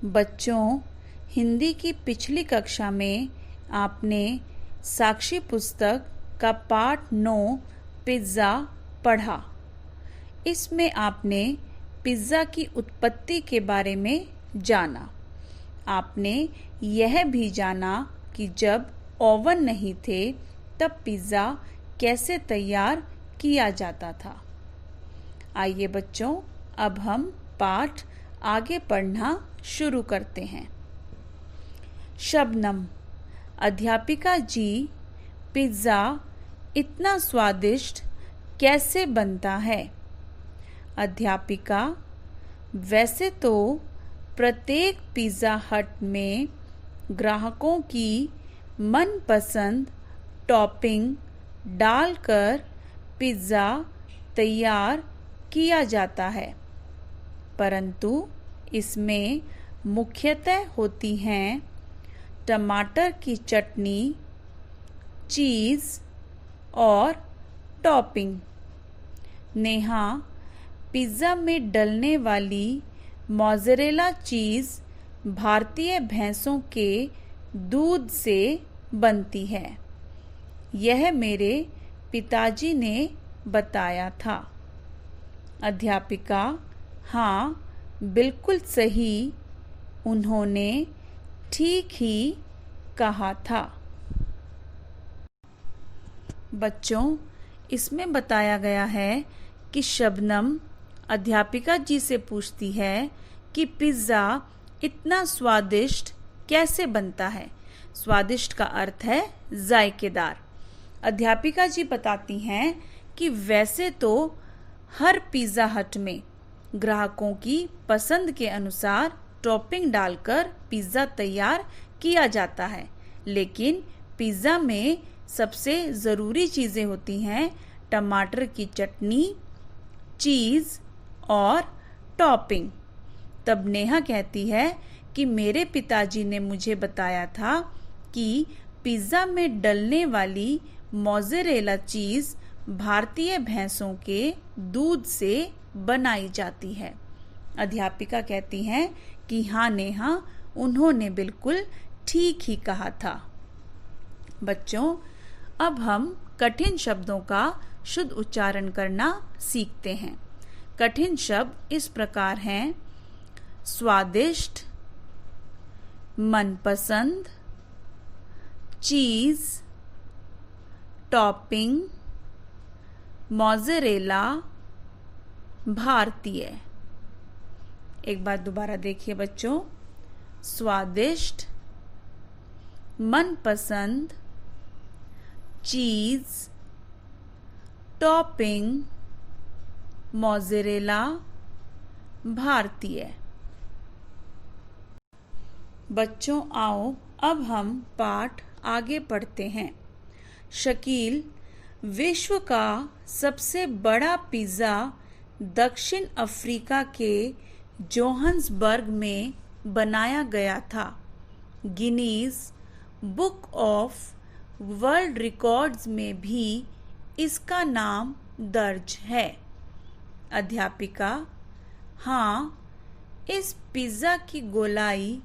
बच्चों, हिंदी की पिछली कक्षा में आपने साक्षी पुस्तक का पाठ 9 पिज़्ज़ा पढ़ा। इसमें आपने पिज़्ज़ा की उत्पत्ति के बारे में जाना। आपने यह भी जाना कि जब ओवन नहीं थे तब पिज़्ज़ा कैसे तैयार किया जाता था। आइए बच्चों, अब हम पाठ आगे पढ़ना शुरू करते हैं। शबनम: अध्यापिका जी, पिज़्ज़ा इतना स्वादिष्ट कैसे बनता है? अध्यापिका: वैसे तो प्रत्येक पिज़्ज़ा हट में ग्राहकों की मनपसंद टॉपिंग डालकर पिज़्ज़ा तैयार किया जाता है, परंतु इसमें मुख्यतः होती हैं टमाटर की चटनी, चीज़ और टॉपिंग। नेहा, पिज़्ज़ा में डलने वाली मोज़रेला चीज़ भारतीय भैंसों के दूध से बनती है। यह मेरे पिताजी ने बताया था। अध्यापिका: हाँ, बिल्कुल सही, उन्होंने ठीक ही कहा था। बच्चों, इसमें बताया गया है कि शबनम अध्यापिका जी से पूछती है कि पिज़्ज़ा इतना स्वादिष्ट कैसे बनता है। स्वादिष्ट का अर्थ है जायकेदार। अध्यापिका जी बताती हैं कि वैसे तो हर पिज़्ज़ा हट में ग्राहकों की पसंद के अनुसार टॉपिंग डालकर पिज़्ज़ा तैयार किया जाता है, लेकिन पिज़्ज़ा में सबसे ज़रूरी चीज़ें होती हैं टमाटर की चटनी, चीज़ और टॉपिंग। तब नेहा कहती है कि मेरे पिताजी ने मुझे बताया था कि पिज़्ज़ा में डलने वाली मोज़रेला चीज़ भारतीय भैंसों के दूध से बनाई जाती है। अध्यापिका कहती हैं कि हाँ नेहा, उन्होंने बिल्कुल ठीक ही कहा था। बच्चों, अब हम कठिन शब्दों का शुद्ध उच्चारण करना सीखते हैं। कठिन शब्द इस प्रकार हैं: स्वादिष्ट, मनपसंद, चीज़, टॉपिंग, मोज़रेला, भारतीय। एक बार दोबारा देखिए बच्चों। स्वादिष्ट, मनपसंद, चीज़, टॉपिंग, मोज़रेला, भारतीय। बच्चों, आओ अब हम पाठ आगे पढ़ते हैं। शकील: विश्व का सबसे बड़ा पिज़्ज़ा दक्षिण अफ्रीका के जोहान्सबर्ग में बनाया गया था। Guinness book of world records में भी इसका नाम दर्ज है। अध्यापिका: हाँ, इस पिज़्ज़ा की गोलाई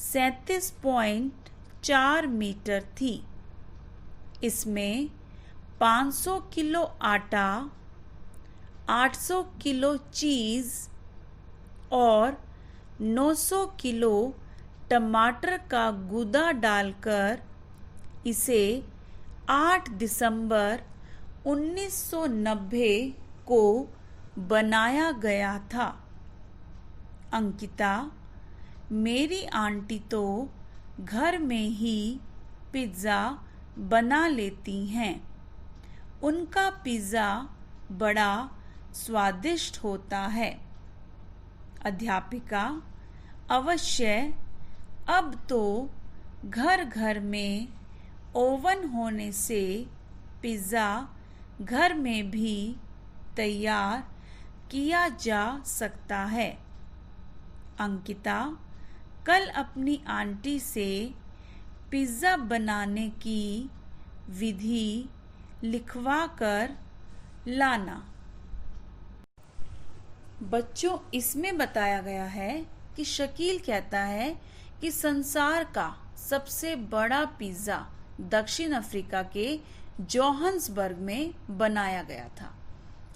37.4 मीटर थी। इसमें 500 किलो आटा, 800 किलो चीज़ और 900 किलो टमाटर का गूदा डालकर इसे 8 दिसंबर 1990 को बनाया गया था। अंकिता: मेरी आंटी तो घर में ही पिज़्ज़ा बना लेती हैं। उनका पिज़्ज़ा बड़ा स्वादिष्ट होता है। अध्यापिका: अवश्य, अब तो घर घर में ओवन होने से पिज़्ज़ा घर में भी तैयार किया जा सकता है। अंकिता: कल अपनी आंटी से पिज़्ज़ा बनाने की विधि लिखवा कर लाना। बच्चों, इसमें बताया गया है कि शकील कहता है कि संसार का सबसे बड़ा पिज्जा दक्षिण अफ्रीका के जोहान्सबर्ग में बनाया गया था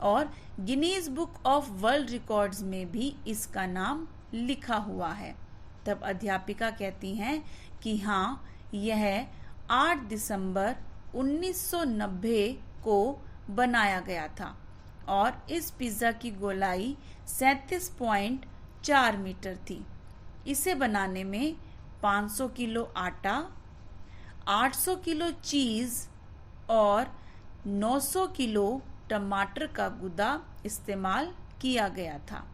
और Guinness book of world records में भी इसका नाम लिखा हुआ है। तब अध्यापिका कहती हैं कि हाँ, यह 8 दिसंबर 1990 को बनाया गया था और इस पिज्जा की गोलाई 37.4 मीटर थी। इसे बनाने में 500 किलो आटा, 800 किलो चीज और 900 किलो टमाटर का गुदा इस्तेमाल किया गया था।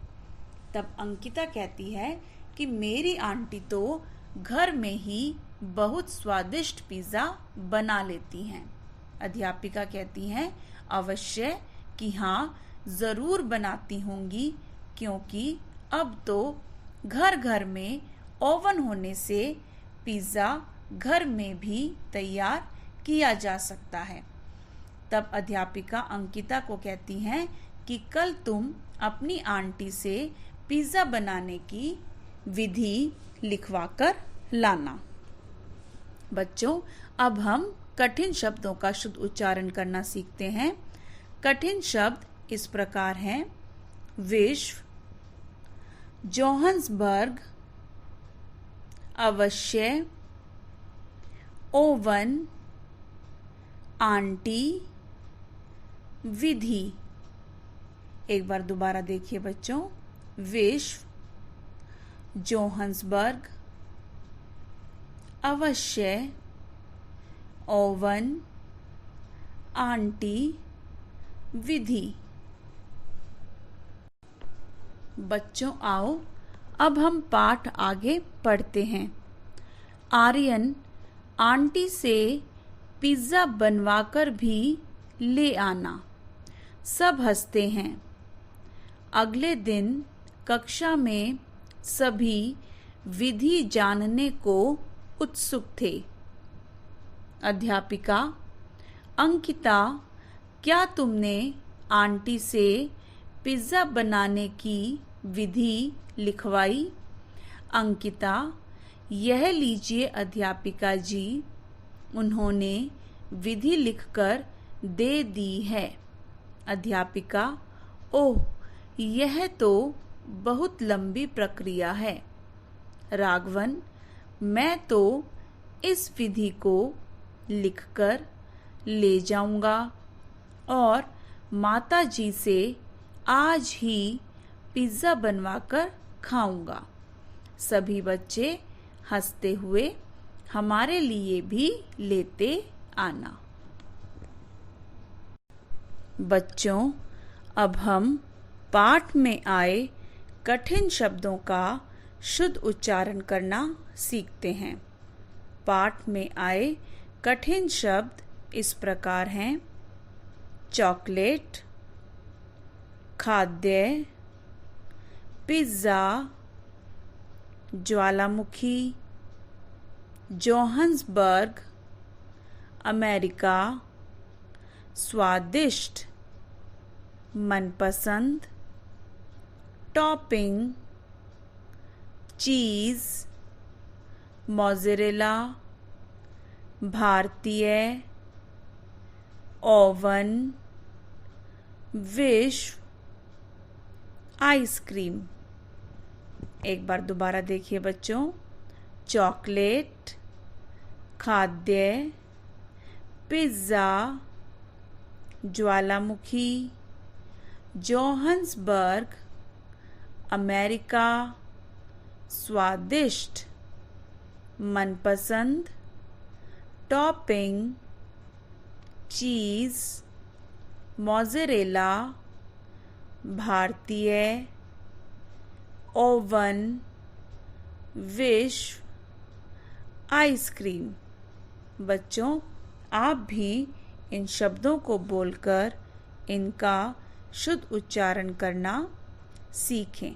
तब अंकिता कहती है कि मेरी आंटी तो घर में ही बहुत स्वादिष्ट पिज्जा बना लेती हैं। अध्यापिका कहती हैं अवश्य कि हाँ, जरूर बनाती होंगी, क्योंकि अब तो घर घर में ओवन होने से पिज्जा घर में भी तैयार किया जा सकता है। तब अध्यापिका अंकिता को कहती हैं कि कल तुम अपनी आंटी से पिज्जा बनाने की विधि लिखवाकर लाना। बच्चों, अब हम कठिन शब्दों का शुद्ध उच्चारण करना सीखते हैं। कठिन शब्द इस प्रकार हैं: विश्व, जोहान्सबर्ग, अवश्य, ओवन, आंटी, विधि। एक बार दोबारा देखिए बच्चों। विश्व, जोहान्सबर्ग, अवश्य, ओवन, आंटी, विधि। बच्चों आओ, अब हम पाठ आगे पढ़ते हैं। आर्यन आंटी से पिज्जा बनवाकर भी ले आना। सब हंसते हैं। अगले दिन कक्षा में सभी विधि जानने को उत्सुक थे। अध्यापिका: अंकिता, क्या तुमने आंटी से पिज्जा बनाने की विधि लिखवाई? अंकिता: यह लीजिए अध्यापिका जी, उन्होंने विधि लिखकर दे दी है। अध्यापिका: ओह, यह तो बहुत लंबी प्रक्रिया है। राघवन: मैं तो इस विधि को लिखकर ले जाऊंगा और माता जी से आज ही पिज्जा बनवाकर खाऊंगा। सभी बच्चे हंसते हुए हमारे लिए भी लेते आना। बच्चों, अब हम पाठ में आए कठिन शब्दों का शुद्ध उच्चारण करना सीखते हैं। पाठ में आए कठिन शब्द इस प्रकार हैं: चॉकलेट, खाद्य, पिज्जा, ज्वालामुखी, जोहान्सबर्ग, अमेरिका, स्वादिष्ट, मनपसंद, टॉपिंग, चीज, मोज़रेला, भारतीय, ओवन, विश्व, आइसक्रीम। एक बार दोबारा देखिए बच्चों। चॉकलेट, खाद्य, पिज्जा, ज्वालामुखी, जोहान्सबर्ग, अमेरिका, स्वादिष्ट, मनपसंद, टॉपिंग, चीज, मोज़रेला, भारतीय, ओवन, विश्व, आइसक्रीम। बच्चों, आप भी इन शब्दों को बोलकर इनका शुद्ध उच्चारण करना सीखें।